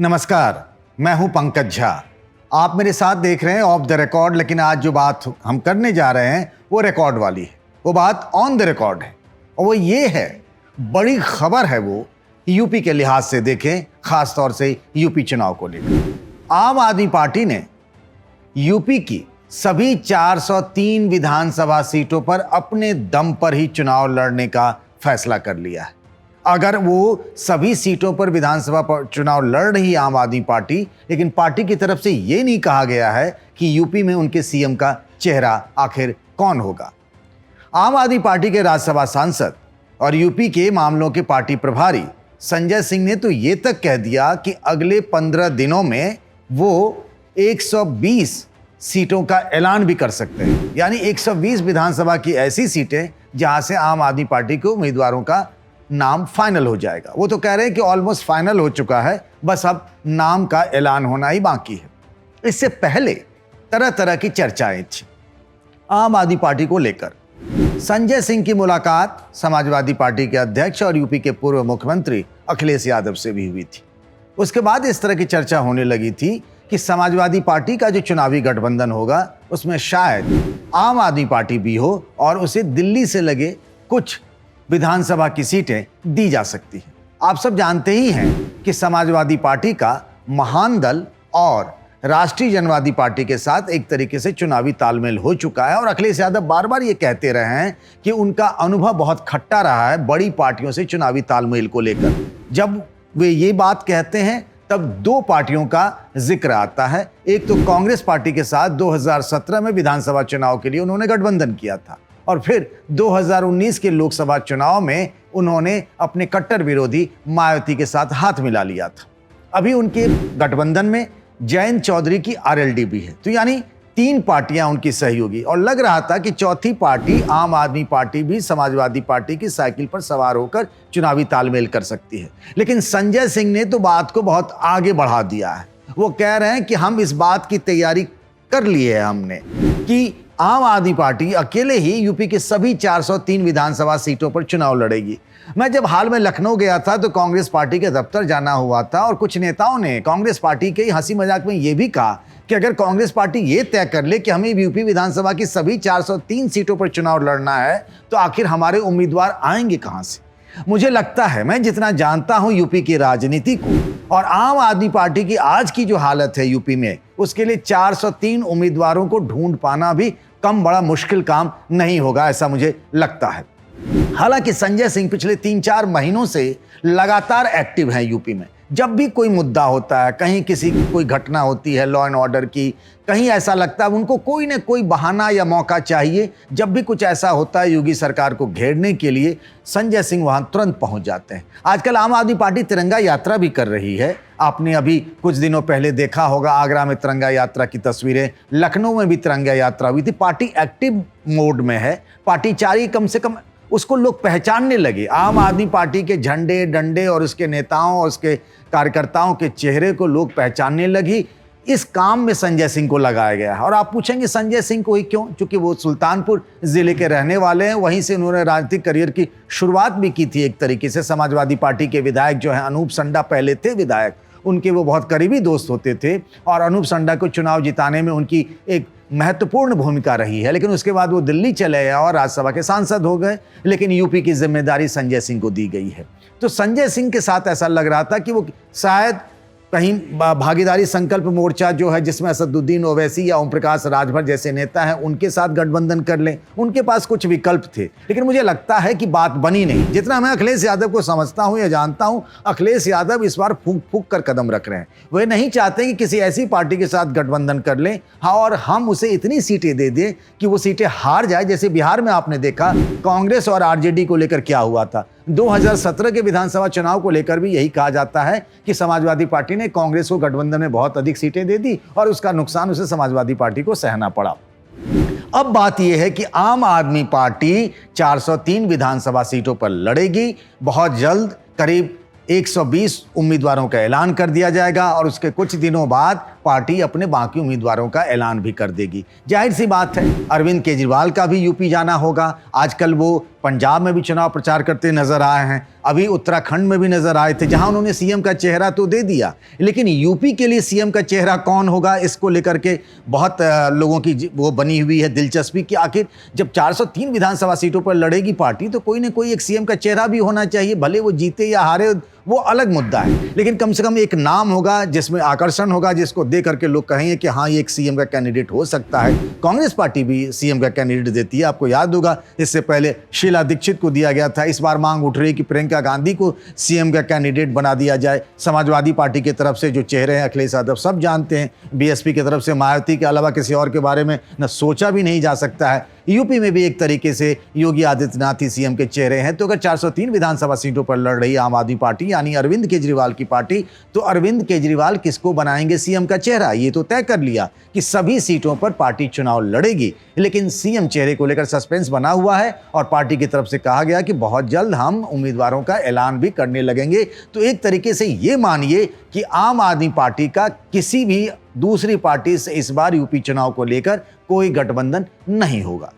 नमस्कार, मैं हूं पंकज झा। आप मेरे साथ देख रहे हैं ऑफ द रिकॉर्ड, लेकिन आज जो बात हम करने जा रहे हैं वो रिकॉर्ड वाली है, वो बात ऑन द रिकॉर्ड है। और वो ये है, बड़ी खबर है वो, यूपी के लिहाज से देखें, खास तौर से यूपी चुनाव को लेकर। आम आदमी पार्टी ने यूपी की सभी 403 विधानसभा सीटों पर अपने दम पर ही चुनाव लड़ने का फैसला कर लिया है। अगर वो सभी सीटों पर विधानसभा पर चुनाव लड़ रही आम आदमी पार्टी, लेकिन पार्टी की तरफ से ये नहीं कहा गया है कि यूपी में उनके सीएम का चेहरा आखिर कौन होगा। आम आदमी पार्टी के राज्यसभा सांसद और यूपी के मामलों के पार्टी प्रभारी संजय सिंह ने तो ये तक कह दिया कि अगले 15 दिनों में वो 120 सीटों का ऐलान भी कर सकते हैं, यानी 120 विधानसभा की ऐसी सीटें जहां से आम आदमी पार्टी के उम्मीदवारों का नाम फाइनल हो जाएगा। वो तो कह रहे हैं कि ऑलमोस्ट फाइनल हो चुका है, बस अब नाम का ऐलान होना ही बाकी है। इससे पहले तरह तरह की चर्चाएं थी आम आदमी पार्टी को लेकर। संजय सिंह की मुलाकात समाजवादी पार्टी के अध्यक्ष और यूपी के पूर्व मुख्यमंत्री अखिलेश यादव से भी हुई थी। उसके बाद इस तरह की चर्चा होने लगी थी कि समाजवादी पार्टी का जो चुनावी गठबंधन होगा उसमें शायद आम आदमी पार्टी भी हो और उसे दिल्ली से लगे कुछ विधानसभा की सीटें दी जा सकती हैं। आप सब जानते ही हैं कि समाजवादी पार्टी का महान दल और राष्ट्रीय जनवादी पार्टी के साथ एक तरीके से चुनावी तालमेल हो चुका है, और अखिलेश यादव बार बार ये कहते रहे हैं कि उनका अनुभव बहुत खट्टा रहा है बड़ी पार्टियों से चुनावी तालमेल को लेकर। जब वे ये बात कहते हैं तब दो पार्टियों का जिक्र आता है। एक तो कांग्रेस पार्टी के साथ 2017 में विधानसभा चुनाव के लिए उन्होंने गठबंधन किया था, और फिर 2019 के लोकसभा चुनाव में उन्होंने अपने कट्टर विरोधी मायावती के साथ हाथ मिला लिया था। अभी उनके गठबंधन में जयंत चौधरी की आरएलडी भी है, तो यानी 3 पार्टियां उनकी सहयोगी, और लग रहा था कि चौथी पार्टी आम आदमी पार्टी भी समाजवादी पार्टी की साइकिल पर सवार होकर चुनावी तालमेल कर सकती है। लेकिन संजय सिंह ने तो बात को बहुत आगे बढ़ा दिया है। वो कह रहे हैं कि हम इस बात की तैयारी कर ली है हमने कि आम आदमी पार्टी अकेले ही यूपी के सभी 403 विधानसभा सीटों पर चुनाव लड़ेगी। मैं जब हाल में लखनऊ गया था तो कांग्रेस पार्टी के दफ्तर जाना हुआ था, और कुछ नेताओं ने कांग्रेस पार्टी के हंसी मजाक में यह भी कहा कि अगर कांग्रेस पार्टी ये तय कर ले कि हमें यूपी विधानसभा की सभी 403 सीटों पर चुनाव लड़ना है, तो आखिर हमारे उम्मीदवार आएंगे कहां से। मुझे लगता है, मैं जितना जानता हूं यूपी की राजनीति को और आम आदमी पार्टी की आज की जो हालत है यूपी में, उसके लिए 403 उम्मीदवारों को ढूंढ पाना भी कम बड़ा मुश्किल काम नहीं होगा, ऐसा मुझे लगता है। हालांकि संजय सिंह पिछले 3-4 महीनों से लगातार एक्टिव हैं यूपी में। जब भी कोई मुद्दा होता है, कहीं किसी की कोई घटना होती है लॉ एंड ऑर्डर की, कहीं ऐसा लगता है उनको कोई न कोई बहाना या मौका चाहिए। जब भी कुछ ऐसा होता है योगी सरकार को घेरने के लिए, संजय सिंह वहां तुरंत पहुंच जाते हैं। आजकल आम आदमी पार्टी तिरंगा यात्रा भी कर रही है। आपने अभी कुछ दिनों पहले देखा होगा आगरा में तिरंगा यात्रा की तस्वीरें, लखनऊ में भी तिरंगा यात्रा हुई थी। पार्टी एक्टिव मोड में है, पार्टी चारी कम से कम उसको लोग पहचानने लगे। आम आदमी पार्टी के झंडे डंडे और उसके नेताओं और उसके कार्यकर्ताओं के चेहरे को लोग पहचानने लगी। इस काम में संजय सिंह को लगाया गया है। और आप पूछेंगे संजय सिंह को ही क्यों? क्योंकि वो सुल्तानपुर जिले के रहने वाले हैं, वहीं से उन्होंने राजनीतिक करियर की शुरुआत भी की थी। एक तरीके से समाजवादी पार्टी के विधायक जो है अनूप संडा पहले थे विधायक, उनके वो बहुत करीबी दोस्त होते थे, और अनूप संडा को चुनाव जिताने में उनकी एक महत्वपूर्ण भूमिका रही है। लेकिन उसके बाद वो दिल्ली चले गए और राज्यसभा के सांसद हो गए, लेकिन यूपी की जिम्मेदारी संजय सिंह को दी गई है। तो संजय सिंह के साथ ऐसा लग रहा था कि वो शायद कहीं भागीदारी संकल्प मोर्चा जो है, जिसमें असदुद्दीन ओवैसी या ओम प्रकाश राजभर जैसे नेता हैं, उनके साथ गठबंधन कर लें। उनके पास कुछ विकल्प थे, लेकिन मुझे लगता है कि बात बनी नहीं। जितना मैं अखिलेश यादव को समझता हूं या जानता हूं, अखिलेश यादव इस बार फूंक फूंक कर कदम रख रहे हैं। वे नहीं चाहते कि किसी ऐसी पार्टी के साथ गठबंधन कर लें, हाँ, और हम उसे इतनी सीटें दे दें कि वो सीटें हार जाए। जैसे बिहार में आपने देखा कांग्रेस और आरजेडी को लेकर क्या हुआ था। 2017 के विधानसभा चुनाव को लेकर भी यही कहा जाता है कि समाजवादी पार्टी ने कांग्रेस को गठबंधन में बहुत अधिक सीटें दे दी और उसका नुकसान उसे समाजवादी पार्टी को सहना पड़ा। अब बात यह है कि आम आदमी पार्टी 403 विधानसभा सीटों पर लड़ेगी। बहुत जल्द करीब 120 उम्मीदवारों का ऐलान कर दिया जाएगा, और उसके कुछ दिनों बाद पार्टी अपने बाकी उम्मीदवारों का ऐलान भी कर देगी। जाहिर सी बात है, अरविंद केजरीवाल का भी यूपी जाना होगा। आजकल वो पंजाब में भी चुनाव प्रचार करते नजर आए हैं, अभी उत्तराखंड में भी नजर आए थे, जहां उन्होंने सीएम का चेहरा तो दे दिया, लेकिन यूपी के लिए सीएम का चेहरा कौन होगा, इसको लेकर के बहुत लोगों की वो बनी हुई है दिलचस्पी कि आखिर जब 403 विधानसभा सीटों पर लड़ेगी पार्टी तो कोई ना कोई एक सीएम का चेहरा भी होना चाहिए, भले वो जीते या हारे वो अलग मुद्दा है, लेकिन कम से कम एक नाम होगा जिसमें आकर्षण होगा, जिसको देख करके लोग कहेंगे कि हाँ ये एक सीएम का कैंडिडेट हो सकता है। कांग्रेस पार्टी भी सीएम का कैंडिडेट देती है, आपको याद होगा इससे पहले शीला दीक्षित को दिया गया था, इस बार मांग उठ रही है कि प्रियंका गांधी को सीएम का कैंडिडेट बना दिया जाए। समाजवादी पार्टी की तरफ से जो चेहरे हैं अखिलेश यादव सब जानते हैं, बीएसपी की तरफ से मायावती के अलावा किसी और के बारे में न सोचा भी नहीं जा सकता है। यूपी में भी एक तरीके से योगी आदित्यनाथ ही सीएम के चेहरे हैं। तो अगर 403 विधानसभा सीटों पर लड़ रही आम आदमी पार्टी यानी अरविंद केजरीवाल की पार्टी, तो अरविंद केजरीवाल किसको बनाएंगे सीएम का चेहरा, ये तो तय कर लिया कि सभी सीटों पर पार्टी चुनाव लड़ेगी, लेकिन सीएम चेहरे को लेकर सस्पेंस बना हुआ है और पार्टी की तरफ से कहा गया कि बहुत जल्द हम उम्मीदवारों का ऐलान भी करने लगेंगे। तो एक तरीके से ये मानिए कि आम आदमी पार्टी का किसी भी दूसरी पार्टी से इस बार यूपी चुनाव को लेकर कोई गठबंधन नहीं होगा।